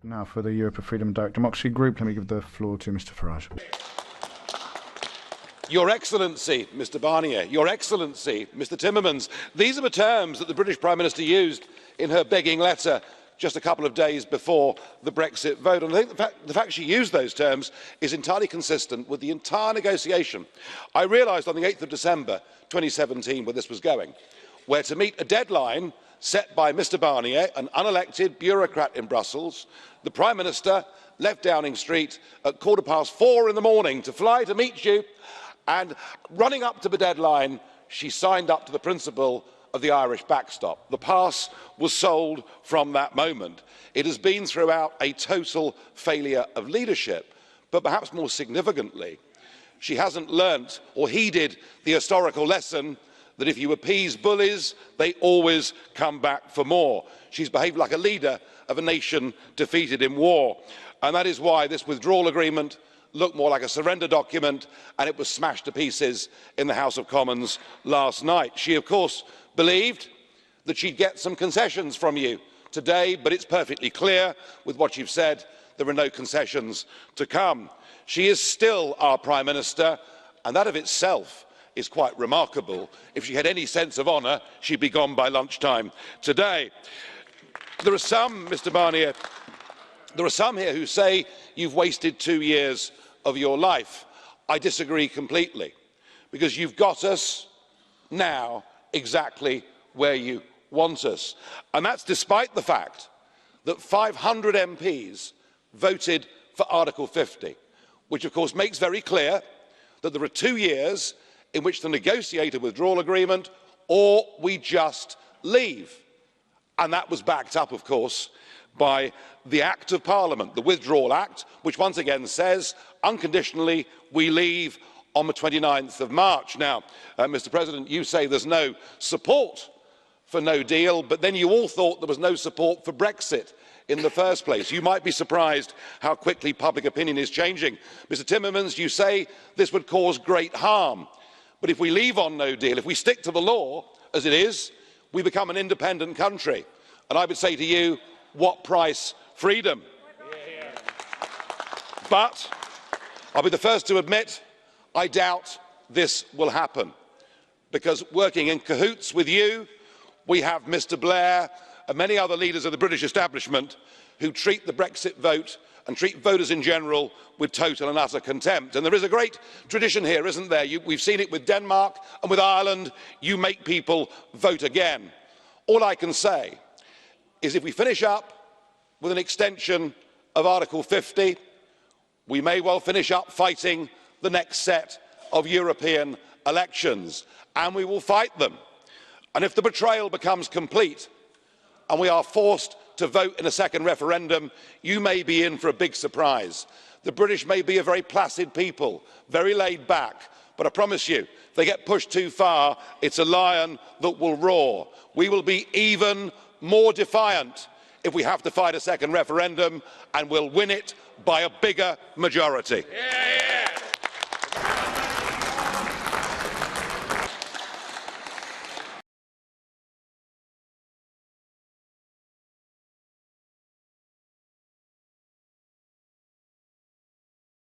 Now for the Europe of Freedom and Direct Democracy Group, let me give the floor to Mr Farage. Your Excellency, Mr Barnier, Your Excellency, Mr Timmermans, these are the terms that the British Prime Minister used in her begging letter just a couple of days before the Brexit vote. And I think the fact she used those terms is entirely consistent with the entire negotiation. I realised on the 8th of December 2017 where this was going, where to meet a deadline set by Mr Barnier, an unelected bureaucrat in Brussels, the Prime Minister left Downing Street at 4:15 in the morning to fly to meet you, and running up to the deadline, she signed up to the principle of the Irish backstop. The pass was sold from that moment. It has been throughout a total failure of leadership, but perhaps more significantly, she hasn't learnt or heeded the historical lesson that if you appease bullies, they always come back for more. She's behaved like a leader of a nation defeated in war. And that is why this withdrawal agreement looked more like a surrender document, and it was smashed to pieces in the House of Commons last night. She, of course, believed that she'd get some concessions from you today, but it's perfectly clear with what you've said, there are no concessions to come. She is still our Prime Minister, and that of itself is quite remarkable. If she had any sense of honour, she'd be gone by lunchtime today. There are some, Mr Barnier, there are some here who say you've wasted 2 years of your life. I disagree completely, because you've got us now exactly where you want us. And that's despite the fact that 500 MPs voted for Article 50, which of course makes very clear that there are 2 years in which to negotiate a withdrawal agreement, or we just leave. And that was backed up, of course, by the Act of Parliament, the Withdrawal Act, which once again says, unconditionally, we leave on the 29th of March. Now, Mr President, you say there's no support for no deal, but then you all thought there was no support for Brexit in the first place. You might be surprised how quickly public opinion is changing. Mr Timmermans, you say this would cause great harm. But if we leave on no deal, if we stick to the law as it is, we become an independent country. And I would say to you, what price? Freedom. But I'll be the first to admit, I doubt this will happen. Because working in cahoots with you, we have Mr Blair and many other leaders of the British establishment who treat the Brexit vote and treat voters in general with total and utter contempt. And there is a great tradition here, isn't there? We've seen it with Denmark and with Ireland. You make people vote again. All I can say is if we finish up with an extension of Article 50, we may well finish up fighting the next set of European elections, and we will fight them. And if the betrayal becomes complete and we are forced to vote in a second referendum, you may be in for a big surprise. The British may be a very placid people, very laid back, but I promise you, if they get pushed too far, it's a lion that will roar. We will be even more defiant if we have to fight a second referendum, and we'll win it by a bigger majority. Yeah.